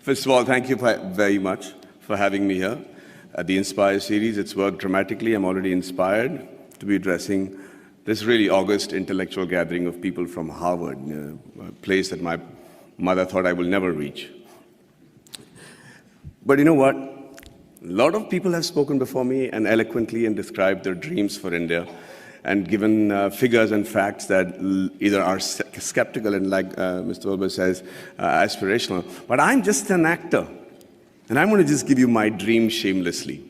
First of all, thank you very much for having me here at the Inspire series. It's worked dramatically. I'm already inspired to be addressing this really august intellectual gathering of people from Harvard, a place that my mother thought I will never reach. But you know what? A lot of people have spoken before me and eloquently and described their dreams for India and given figures and facts that either are skeptical and, like Mr. Wilbur says, aspirational. But I'm just an actor, and I'm going to just give you my dream shamelessly,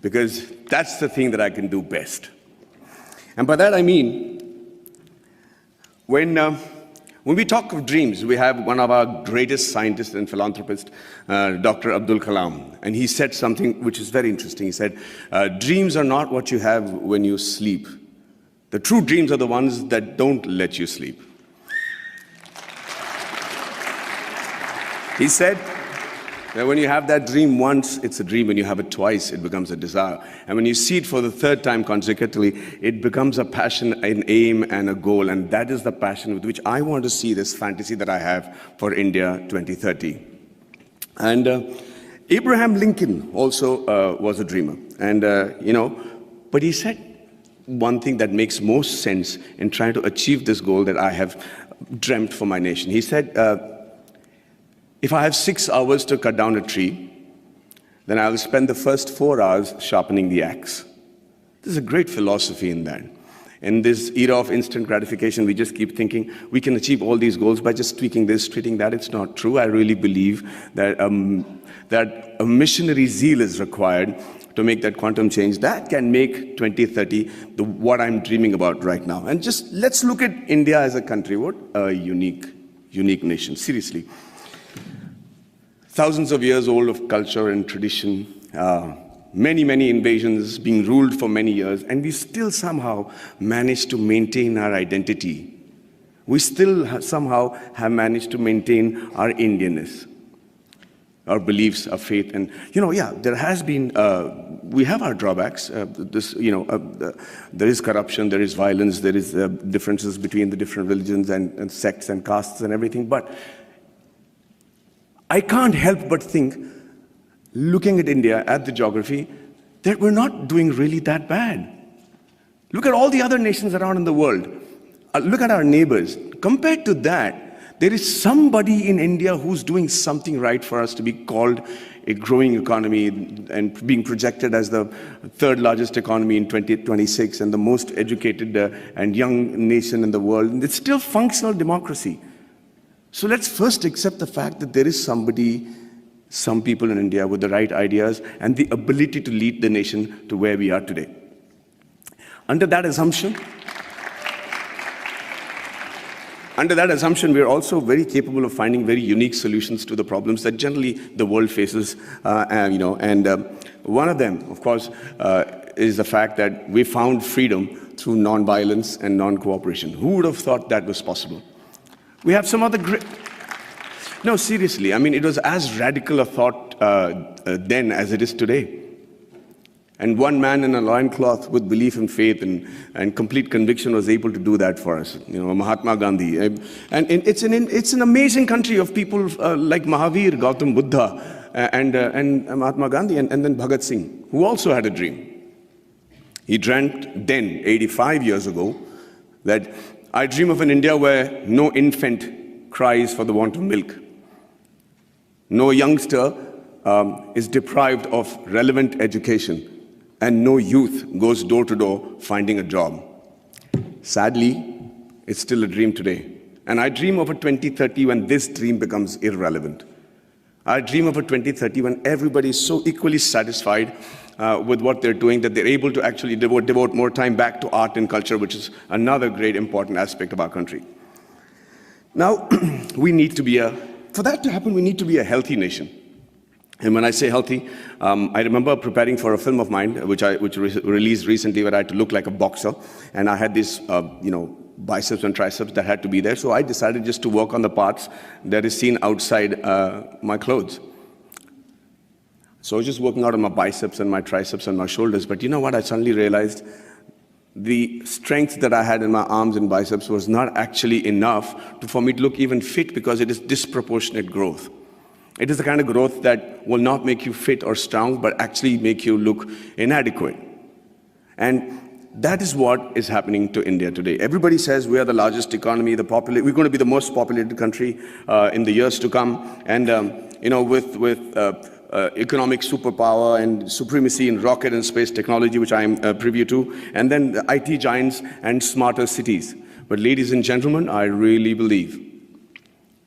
because that's the thing that I can do best. And by that I mean, when we talk of dreams, we have one of our greatest scientists and philanthropists, Dr. Abdul Kalam, and he said something which is very interesting. He said, dreams are not what you have when you sleep. The true dreams are the ones that don't let you sleep. He said that when you have that dream once, it's a dream. When you have it twice, it becomes a desire. And when you see it for the third time consecutively, it becomes a passion, an aim, and a goal. And that is the passion with which I want to see this fantasy that I have for India 2030. And Abraham Lincoln also was a dreamer. And, but he said one thing that makes most sense in trying to achieve this goal that I have dreamt for my nation. He said, if I have 6 hours to cut down a tree, then I will spend the first 4 hours sharpening the axe. There's a great philosophy in that. In this era of instant gratification, we just keep thinking we can achieve all these goals by just tweaking this, tweaking that. It's not true. I really believe that, that a missionary zeal is required to make that quantum change that can make 2030 what I'm dreaming about right now. And just let's look at India as a country. What a unique nation, seriously. Thousands of years old of culture and tradition, many invasions, being ruled for many years, and we still somehow managed to maintain our identity. We still somehow have managed to maintain our Indianness, our beliefs, our faith. And, there has been, we have our drawbacks. There is corruption, there is violence, there is differences between the different religions and sects and castes and everything. But I can't help but think, looking at India, at the geography, that we're not doing really that bad. Look at all the other nations around in the world. Look at our neighbors. Compared to that, there is somebody in India who's doing something right for us to be called a growing economy and being projected as the third largest economy in 2026 and the most educated and young nation in the world. And it's still functional democracy. So let's first accept the fact that there is some people in India with the right ideas and the ability to lead the nation to where we are today. Under that assumption, we are also very capable of finding very unique solutions to the problems that generally the world faces. One of them, of course, is the fact that we found freedom through non-violence and non-cooperation. Who would have thought that was possible? We have some other great... No, seriously, I mean, it was as radical a thought then as it is today. And one man in a loincloth with belief and faith and complete conviction was able to do that for us, Mahatma Gandhi. And it's an amazing country of people like Mahavir, Gautam Buddha, and Mahatma Gandhi, and then Bhagat Singh, who also had a dream. He dreamt then, 85 years ago, that I dream of an India where no infant cries for the want of milk. No youngster is deprived of relevant education, and no youth goes door to door finding a job. Sadly, it's still a dream today. And I dream of a 2030 when this dream becomes irrelevant. I dream of a 2030 when everybody is so equally satisfied with what they're doing that they're able to actually devote more time back to art and culture, which is another great important aspect of our country. Now, for that to happen, we need to be a healthy nation. And when I say healthy, I remember preparing for a film of mine, which released recently, where I had to look like a boxer. And I had these, biceps and triceps that had to be there. So I decided just to work on the parts that is seen outside my clothes. So I was just working out on my biceps and my triceps and my shoulders. But you know what? I suddenly realized the strength that I had in my arms and biceps was not actually enough for me to look even fit, because it is disproportionate growth. It is the kind of growth that will not make you fit or strong, but actually make you look inadequate. And that is what is happening to India today. Everybody says we are the largest economy, we're going to be the most populated country in the years to come. And with economic superpower and supremacy in rocket and space technology, which I am privy to, and then the IT giants and smarter cities. But ladies and gentlemen, I really believe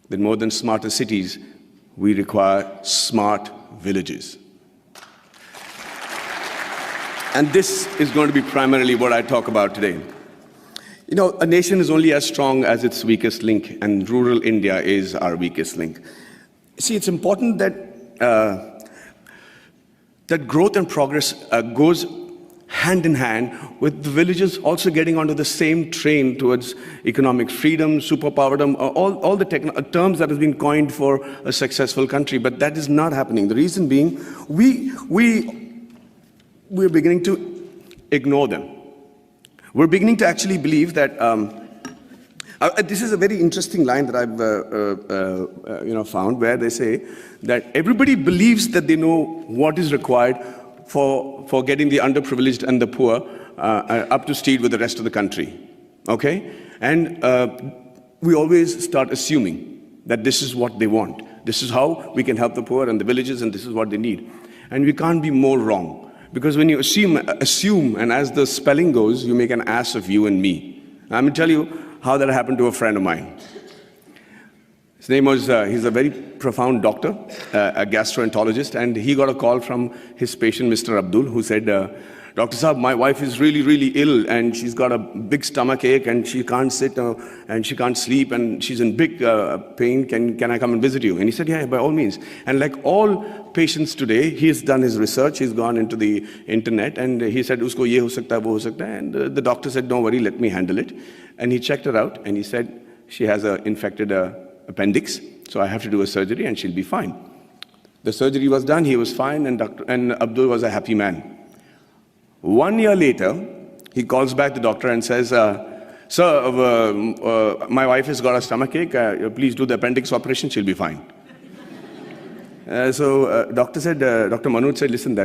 that more than smarter cities, we require smart villages. And this is going to be primarily what I talk about today. A nation is only as strong as its weakest link, and rural India is our weakest link. See, it's important that that growth and progress goes hand in hand with the villages also getting onto the same train towards economic freedom, superpowerdom, all the terms that have been coined for a successful country. But that is not happening. The reason being, we're beginning to ignore them. We're beginning to actually believe that this is a very interesting line that I've found, where they say that everybody believes that they know what is required for getting the underprivileged and the poor up to speed with the rest of the country. Okay? And we always start assuming that this is what they want. This is how we can help the poor and the villages, and this is what they need. And we can't be more wrong. Because when you assume, and as the spelling goes, you make an ass of you and me. I'm going to tell you how that happened to a friend of mine. His name was, he's a very profound doctor, a gastroenterologist, and he got a call from his patient, Mr. Abdul, who said, Dr. Saab, my wife is really, really ill, and she's got a big stomach ache, and she can't sit, and she can't sleep, and she's in big pain. Can I come and visit you? And he said, yeah, by all means. And like all patients today, he's done his research, he's gone into the internet, and he said, usko ye ho sakta hai, wo ho sakta hai. And the doctor said, don't worry, let me handle it. And he checked her out, and he said, she has an infected appendix, so I have to do a surgery, and she'll be fine. The surgery was done, he was fine, and Abdul was a happy man. 1 year later, he calls back the doctor and says, sir, my wife has got a stomachache, please do the appendix operation, she'll be fine. Dr. Manoj said, listen,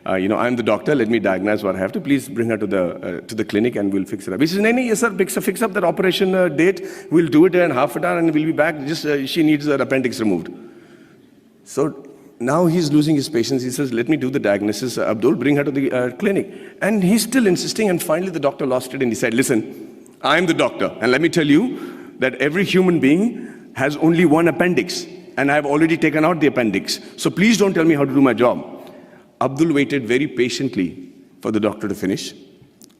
I'm the doctor, let me diagnose what I have to, please bring her to the clinic and we'll fix it up. He says, yes sir, fix up that operation date, we'll do it in half an hour and we'll be back, she needs her appendix removed. So now he's losing his patience. He says, let me do the diagnosis. Abdul, bring her to the clinic. And he's still insisting, and finally the doctor lost it and he said, listen, I'm the doctor, and let me tell you that every human being has only one appendix, and I've already taken out the appendix. So please don't tell me how to do my job. Abdul waited very patiently for the doctor to finish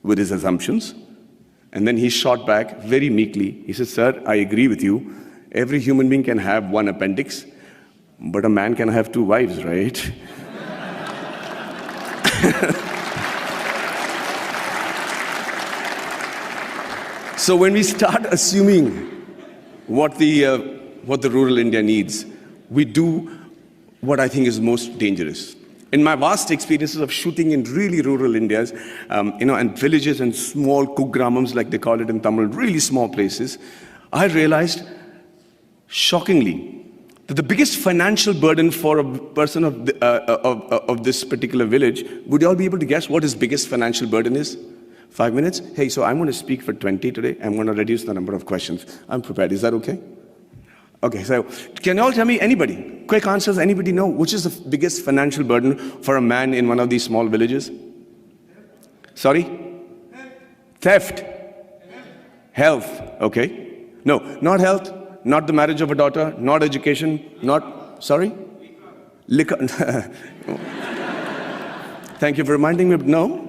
with his assumptions, and then he shot back very meekly. He said, sir, I agree with you. Every human being can have one appendix, but a man can have two wives, right? So when we start assuming what the rural India needs, we do what I think is most dangerous. In my vast experiences of shooting in really rural Indias, and villages and small kugramams, like they call it in Tamil, really small places, I realized, shockingly, that the biggest financial burden for a person of this particular village, would you all be able to guess what his biggest financial burden is? 5 minutes? Hey, so I'm going to speak for 20 today. I'm going to reduce the number of questions. I'm prepared. Is that okay? Okay, so can you all tell me, anybody, quick answers, anybody know which is the biggest financial burden for a man in one of these small villages? Sorry? Theft. Health. Okay. No, not health. Not the marriage of a daughter, not education, not, sorry? Liquor. Thank you for reminding me. No.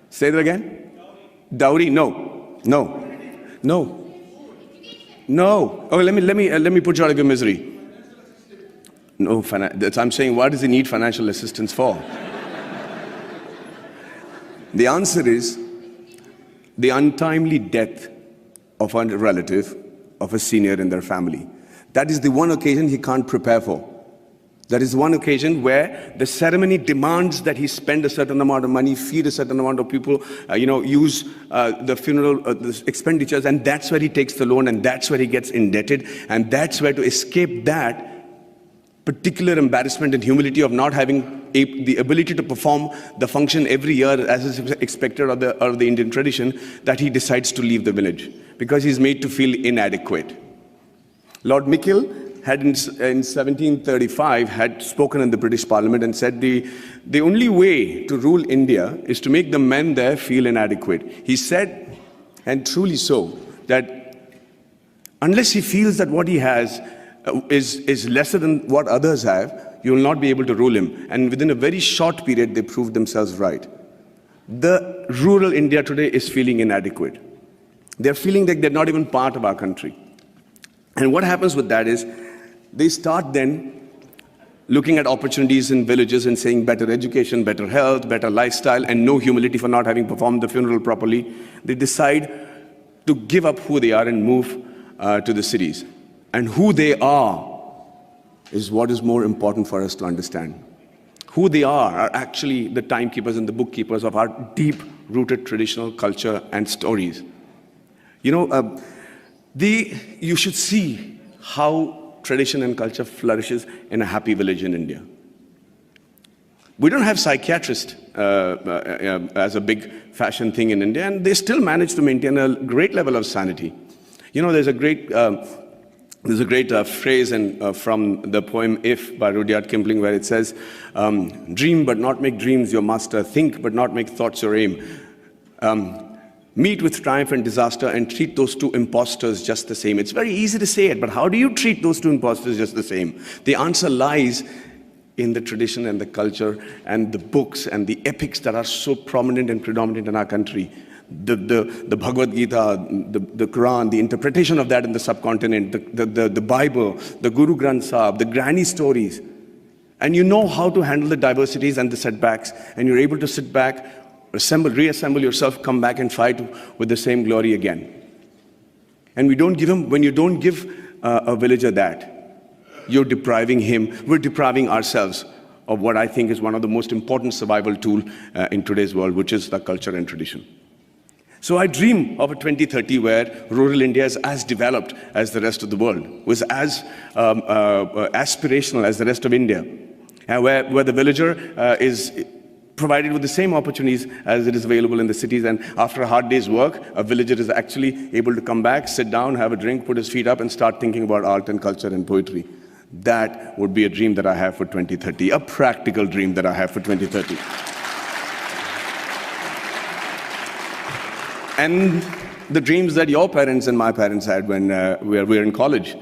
Say that again. Dowry. No. Oh, let me put you out of your misery. No, I'm saying, what does he need financial assistance for? The answer is the untimely death of a relative, of a senior in their family. That is the one occasion he can't prepare for. There is one occasion where the ceremony demands that he spend a certain amount of money, feed a certain amount of people, use the funeral the expenditures, and that's where he takes the loan, and that's where he gets indebted, and that's where, to escape that particular embarrassment and humility of not having the ability to perform the function every year as is expected of the Indian tradition, that he decides to leave the village because he's made to feel inadequate. Lord Mickle had in 1735 had spoken in the British Parliament and said the only way to rule India is to make the men there feel inadequate. He said, and truly so, that unless he feels that what he has is lesser than what others have, you will not be able to rule him. And within a very short period, they proved themselves right. The rural India today is feeling inadequate. They're feeling like they're not even part of our country. And what happens with that is, they start then looking at opportunities in villages and saying better education, better health, better lifestyle, and no humility for not having performed the funeral properly. They decide to give up who they are and move to the cities. And who they are is what is more important for us to understand. Who they are actually the timekeepers and the bookkeepers of our deep-rooted traditional culture and stories. You should see how tradition and culture flourishes in a happy village in India. We don't have psychiatrists as a big fashion thing in India, and they still manage to maintain a great level of sanity. There's a great phrase from the poem If by Rudyard Kipling, where it says, dream but not make dreams your master, think but not make thoughts your aim. Meet with triumph and disaster and treat those two impostors just the same. It's very easy to say it, but how do you treat those two impostors just the same? The answer lies in the tradition and the culture and the books and the epics that are so prominent and predominant in our country. The Bhagavad Gita, the Quran, the interpretation of that in the subcontinent, the Bible, the Guru Granth Sahib, the granny stories. And you know how to handle the diversities and the setbacks, and you're able to sit back, reassemble yourself, come back and fight with the same glory again. And when you don't give a villager that, you're depriving him, we're depriving ourselves of what I think is one of the most important survival tools in today's world, which is the culture and tradition. So I dream of a 2030 where rural India is as developed as the rest of the world, was as aspirational as the rest of India, and where the villager is provided with the same opportunities as it is available in the cities. And after a hard day's work, a villager is actually able to come back, sit down, have a drink, put his feet up, and start thinking about art and culture and poetry. That would be a dream that I have for 2030, a practical dream that I have for 2030. And the dreams that your parents and my parents had when we were in college,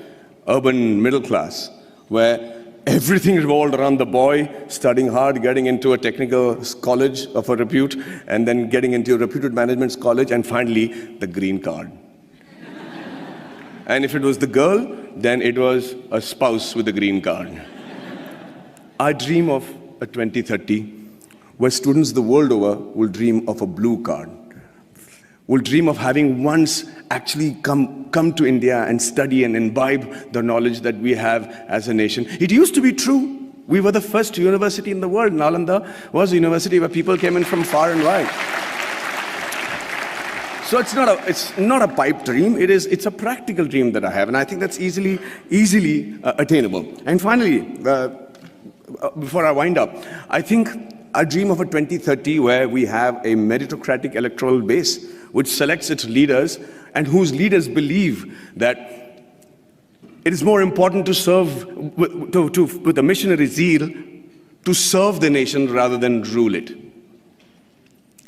urban middle class, where everything revolved around the boy studying hard, getting into a technical college of a repute, and then getting into a reputed management college, and finally, the green card. And if it was the girl, then it was a spouse with a green card. I dream of a 2030 where students the world over will dream of a blue card, will dream of having once actually come to India and study and imbibe the knowledge that we have as a nation. It used to be true. We were the first university in the world. Nalanda was a university where people came in from far and wide. So it's not a pipe dream. It's a practical dream that I have, and I think that's easily attainable. And finally, before I wind up, I think I dream of a 2030 where we have a meritocratic electoral base which selects its leaders and whose leaders believe that it is more important to serve with a missionary zeal to serve the nation rather than rule it.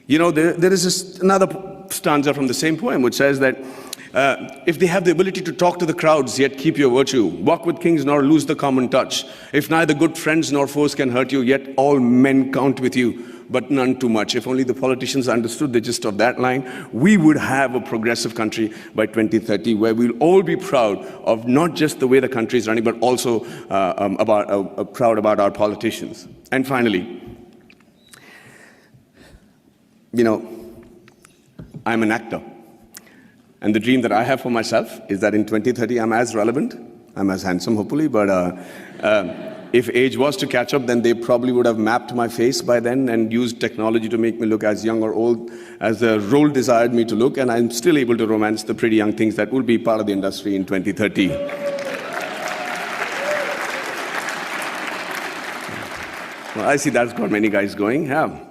There is another stanza from the same poem which says that if they have the ability to talk to the crowds, yet keep your virtue, walk with kings nor lose the common touch, if neither good friends nor foes can hurt you, yet all men count with you, but none too much. If only the politicians understood the gist of that line, we would have a progressive country by 2030 where we'll all be proud of not just the way the country is running, but also proud about our politicians. And finally, I'm an actor. And the dream that I have for myself is that in 2030, I'm as relevant, I'm as handsome, hopefully, but If age was to catch up, then they probably would have mapped my face by then and used technology to make me look as young or old as the role desired me to look, and I'm still able to romance the pretty young things that will be part of the industry in 2030. Well, I see that's got many guys going, yeah.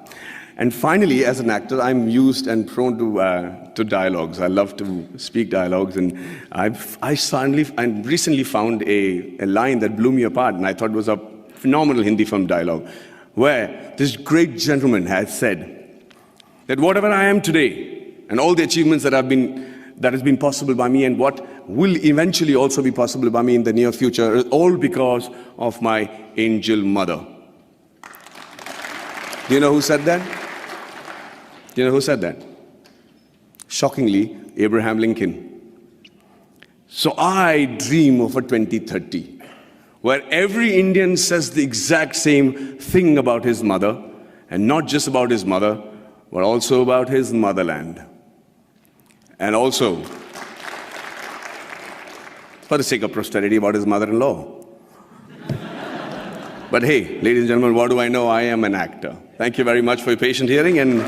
And finally, as an actor, I'm used and prone to dialogues. I love to speak dialogues, and I recently found a line that blew me apart, and I thought was a phenomenal Hindi film dialogue, where this great gentleman had said that whatever I am today, and all the achievements that has been possible by me, and what will eventually also be possible by me in the near future, is all because of my angel mother. Do you know who said that? Do you know who said that? Shockingly, Abraham Lincoln. So I dream of a 2030 where every Indian says the exact same thing about his mother, and not just about his mother, but also about his motherland. And also, for the sake of posterity, about his mother-in-law. But hey, ladies and gentlemen, what do I know? I am an actor. Thank you very much for your patient hearing, and